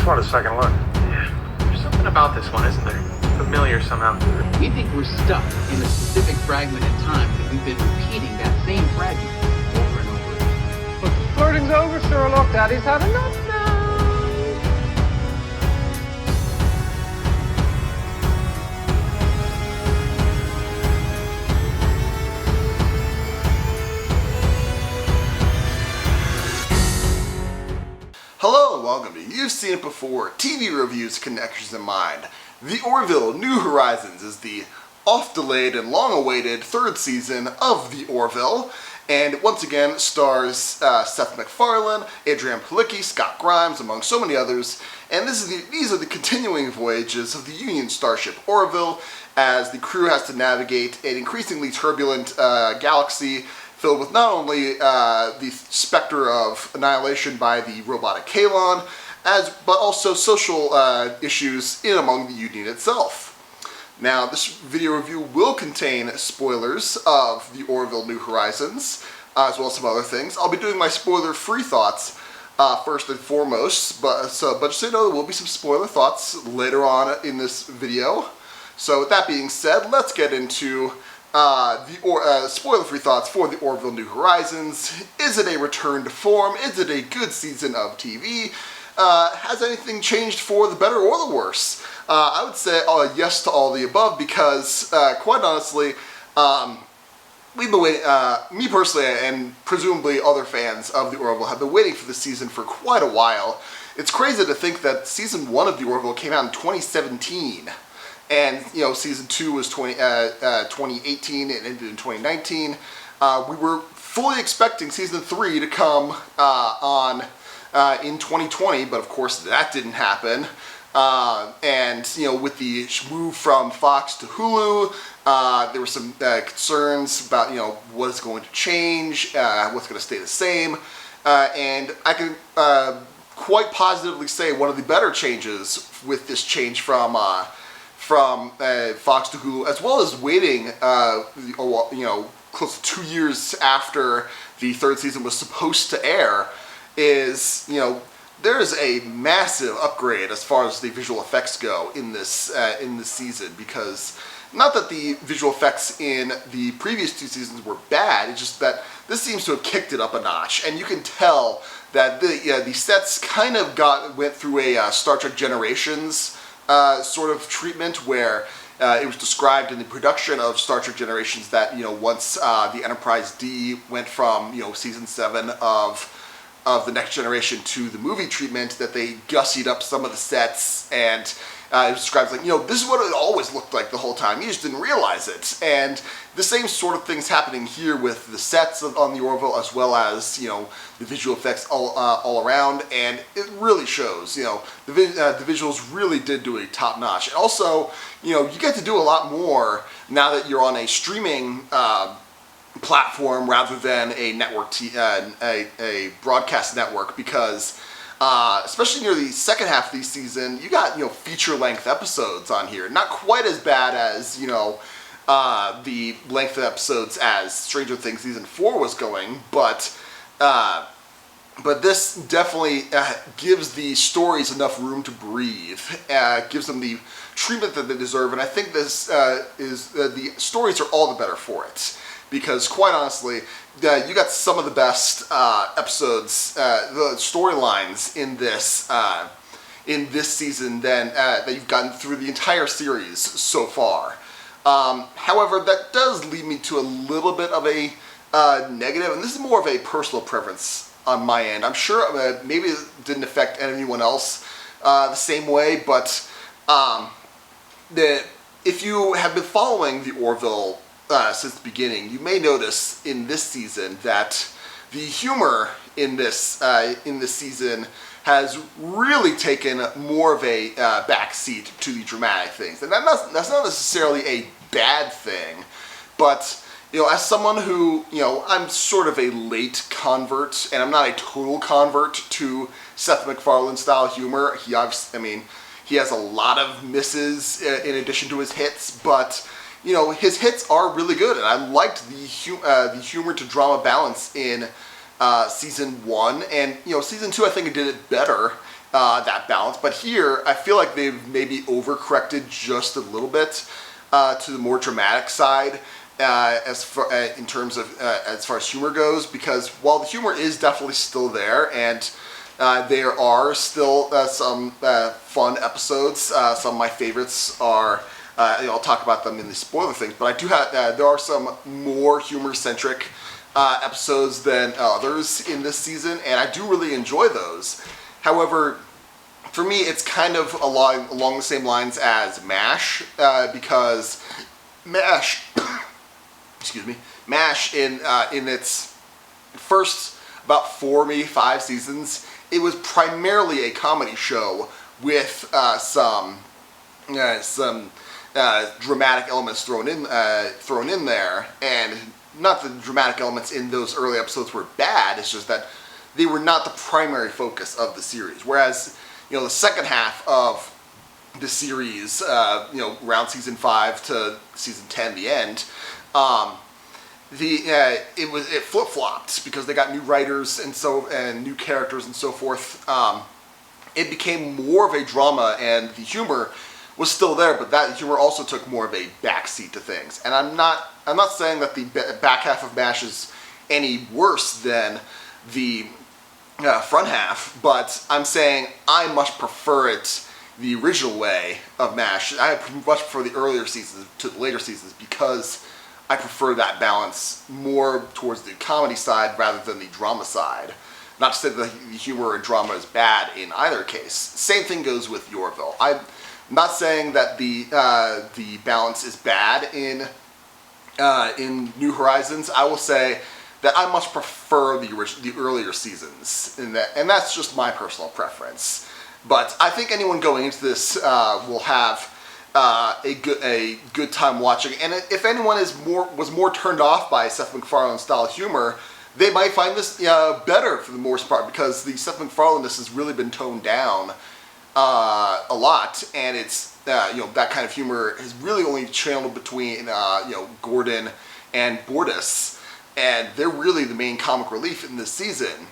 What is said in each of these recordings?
want a second look. Yeah, there's something about this one, isn't there? Familiar somehow. We think we're stuck in a specific fragment in time, and we've been repeating that same fragment over and over again. But the flirting's over, Sherlock. Daddy's had enough now. Hello, welcome to You've Seen It Before, TV Reviews Connections in Mind. The Orville New Horizons is the oft-delayed and long-awaited third season of The Orville, and once again stars Seth MacFarlane, Adrienne Palicki, Scott Grimes, among so many others, and these are the continuing voyages of the Union starship Orville as the crew has to navigate an increasingly turbulent galaxy filled with not only the specter of annihilation by the robotic Kalon, but also social issues in among the Union itself. Now, this video review will contain spoilers of the Orville New Horizons, as well as some other things. I'll be doing my spoiler-free thoughts first and foremost, but just so you know, there will be some spoiler thoughts later on in this video. So with that being said, let's get into spoiler-free thoughts for the Orville New Horizons. Is it a return to form? Is it a good season of TV? Has anything changed for the better or the worse? I would say yes to all the above because, quite honestly, we've been waiting, me personally and presumably other fans of the Orville have been waiting for this season for quite a while. It's crazy to think that season 1 of the Orville came out in 2017. And, you know, season 2 was 2018, it ended in 2019. We were fully expecting season 3 to come in 2020, but of course that didn't happen. And, you know, with the move from Fox to Hulu, there were some concerns about, you know, what is going to change, what's going to stay the same. And I can quite positively say one of the better changes with this change from Fox to Hulu, as well as waiting, you know, close to 2 years after the third season was supposed to air, is, you know, there is a massive upgrade as far as the visual effects go in this season. Because not that the visual effects in the previous 2 seasons were bad, it's just that this seems to have kicked it up a notch, and you can tell that the sets kind of went through a Star Trek Generations sort of treatment where it was described in the production of Star Trek Generations that, you know, once the Enterprise D went from, you know, season 7 of the Next Generation to the movie treatment, that they gussied up some of the sets, and it was described like, you know, this is what it always looked like the whole time, you just didn't realize it. And the same sort of things happening here with the sets on the Orville, as well as, you know, the visual effects all around, and it really shows. You know, the visuals really did do a top notch. And also, you know, you get to do a lot more now that you're on a streaming platform rather than a network, a broadcast network, because especially near the second half of the season, you got, you know, feature-length episodes on here. Not quite as bad as, you know, the length of episodes as Stranger Things season 4 was going, but this definitely gives the stories enough room to breathe, gives them the treatment that they deserve, and I think this the stories are all the better for it. Because quite honestly, you got some of the best episodes, the storylines in this season that you've gotten through the entire series so far. However, that does lead me to a little bit of a negative, and this is more of a personal preference on my end. I'm sure maybe it didn't affect anyone else the same way, but if you have been following the Orville since the beginning, you may notice in this season that the humor in this season has really taken more of a backseat to the dramatic things, and that's not necessarily a bad thing. But, you know, as someone who, you know, I'm sort of a late convert, and I'm not a total convert to Seth MacFarlane style humor. He obviously, I mean, he has a lot of misses in addition to his hits, but, you know, his hits are really good, and I liked the humor to drama balance in season 1, and, you know, season 2 I think it did it better, that balance. But here, I feel like they've maybe overcorrected just a little bit to the more dramatic side as far as humor goes. Because while the humor is definitely still there, and there are still some fun episodes. Some of my favorites are. I'll talk about them in the spoiler things, but I do have. There are some more humor-centric episodes than others in this season, and I do really enjoy those. However, for me, it's kind of along the same lines as MASH, because MASH, excuse me, MASH in its first about 4, maybe 5 seasons, it was primarily a comedy show with some dramatic elements thrown in there, and not the dramatic elements in those early episodes were bad. It's just that they were not the primary focus of the series. Whereas, the second half of the series, around season 5 to season 10, the end, it flip flopped because they got new writers and new characters and so forth. It became more of a drama, and the humor was still there, but that humor also took more of a backseat to things. And I'm not saying that the back half of MASH is any worse than the front half, but I'm saying I much prefer it the original way of MASH. I much prefer the earlier seasons to the later seasons because I prefer that balance more towards the comedy side rather than the drama side. Not to say that the humor and drama is bad in either case. Same thing goes with Orville. I'm not saying that the balance is bad in New Horizons. I will say that I much prefer the earlier seasons in that, and that's just my personal preference. But I think anyone going into this will have a good time watching. And if anyone was more turned off by Seth MacFarlane's style of humor, they might find this better for the most part, because the Seth MacFarlane-ness has really been toned down a lot, and it's that kind of humor has really only channeled between Gordon and Bortus, and they're really the main comic relief in this season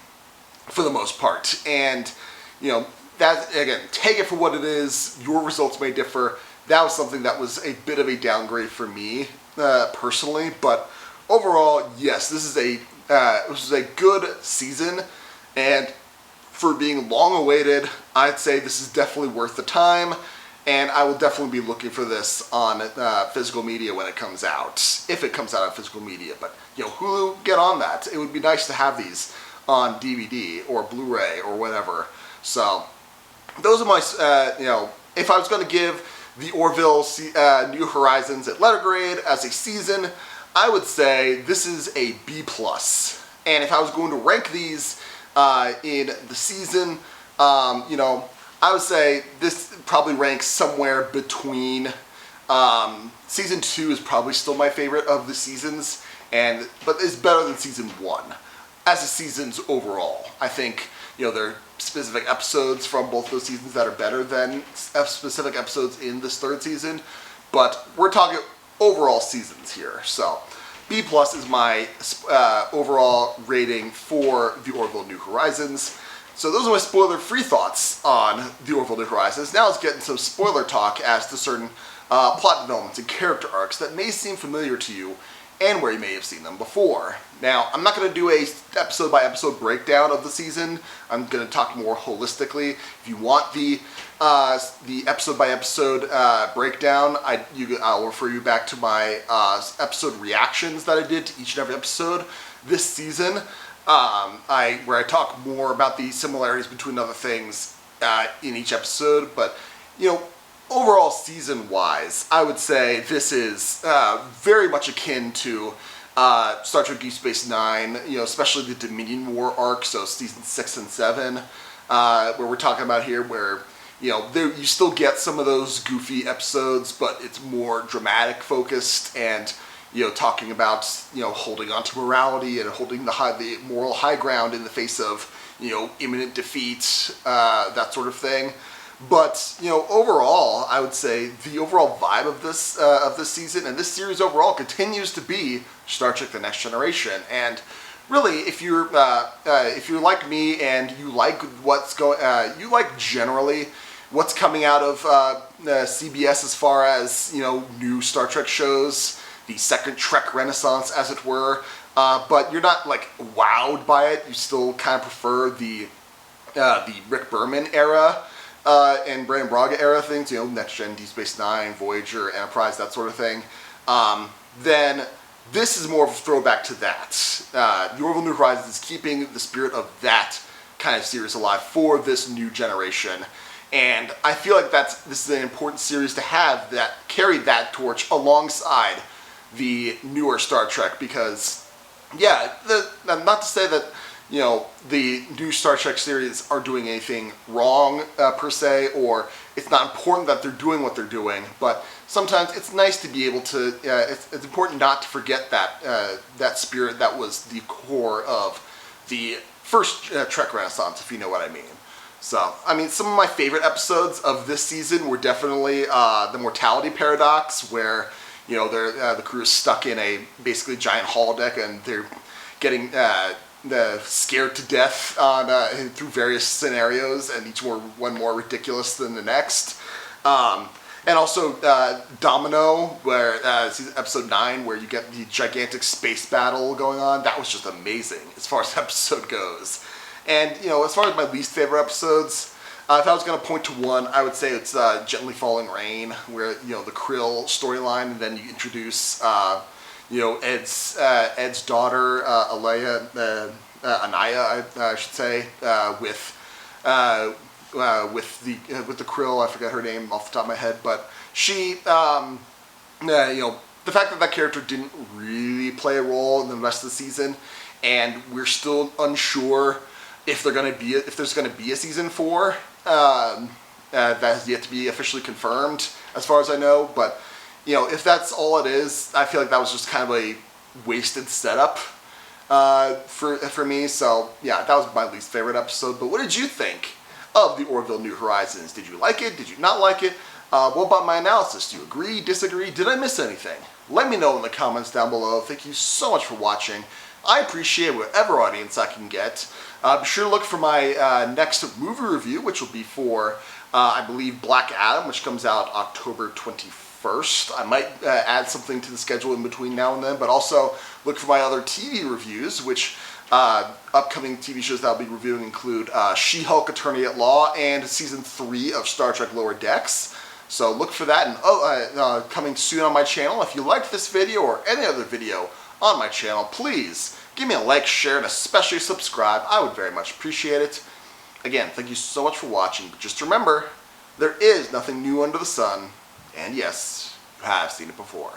for the most part. And that, again, take it for what it is. Your results may differ. That was something that was a bit of a downgrade for me personally, but overall, yes, this is a good season, and for being long awaited, I'd say this is definitely worth the time, and I will definitely be looking for this on physical media when it comes out, if it comes out on physical media. But Hulu, get on that. It would be nice to have these on DVD or Blu-ray or whatever. So those are my if I was going to give the Orville New Horizons at letter grade as a season, I would say this is a B+. And if I was going to rank these in the season, I would say this probably ranks somewhere between. Season 2 is probably still my favorite of the seasons, but it's better than season 1 as a seasons overall. I think there are specific episodes from both those seasons that are better than specific episodes in this third season, but we're talking overall seasons here. So B+ is my overall rating for the Orville New Horizons. So those are my spoiler-free thoughts on the Orville New Horizons. Now let's get into some spoiler talk as to certain plot developments and character arcs that may seem familiar to you and where you may have seen them before. Now, I'm not going to do a episode-by-episode breakdown of the season. I'm going to talk more holistically. If you want the episode-by-episode breakdown, I'll refer you back to my episode reactions that I did to each and every episode this season, where I talk more about the similarities between other things in each episode. But, overall season-wise, I would say this is very much akin to Star Trek Deep Space Nine, especially the Dominion War arc, so season 6 and 7, where we're talking about here, where, you still get some of those goofy episodes, but it's more dramatic focused, and, talking about, holding on to morality and holding the moral high ground in the face of, imminent defeat, that sort of thing. But, overall, I would say the overall vibe of this season and this series overall continues to be Star Trek The Next Generation. And really, if you're like me and you like you like generally what's coming out of CBS as far as new Star Trek shows, the second Trek Renaissance, as it were. But you're not like wowed by it. You still kind of prefer the Rick Berman era and Brandon Braga era things. Next Gen, Deep Space Nine, Voyager, Enterprise, that sort of thing. Then this is more of a throwback to that. The Orville New Horizons is keeping the spirit of that kind of series alive for this new generation. And I feel like this is an important series to have that carry that torch alongside the newer Star Trek, because, yeah, not to say that the new Star Trek series are doing anything wrong per se, or it's not important that they're doing what they're doing, but sometimes it's nice to be able to, it's important not to forget that spirit that was the core of the first Trek Renaissance, if you know what I mean. So, I mean, some of my favorite episodes of this season were definitely the Mortality Paradox, where the crew is stuck in a basically giant holodeck and they're getting scared to death through various scenarios, and each one more ridiculous than the next. And also Domino, where episode 9, where you get the gigantic space battle going on. That was just amazing as far as the episode goes. And as far as my least favorite episodes, if I was going to point to one, I would say it's Gently Falling Rain, where the Krill storyline, and then you introduce Ed's daughter, Anaya, I should say, with the Krill. I forget her name off the top of my head, but she, the fact that character didn't really play a role in the rest of the season, and we're still unsure if there's going to be a season 4. That has yet to be officially confirmed, as far as I know. But if that's all it is, I feel like that was just kind of a wasted setup for me. So yeah, that was my least favorite episode. But what did you think of the Orville New Horizons? Did you like it? Did you not like it? What about my analysis? Do you agree? Disagree? Did I miss anything? Let me know in the comments down below. Thank you so much for watching. I appreciate whatever audience I can get. Be sure to look for my next movie review, which will be for, I believe, Black Adam, which comes out October 21st. I might add something to the schedule in between now and then, but also look for my other TV reviews, which upcoming TV shows that I'll be reviewing include She-Hulk Attorney at Law and Season 3 of Star Trek Lower Decks. So look for that, and coming soon on my channel. If you liked this video or any other video on my channel, please give me a like, share, and especially subscribe. I would very much appreciate it. Again, thank you so much for watching, but just remember, there is nothing new under the sun, and yes, you have seen it before.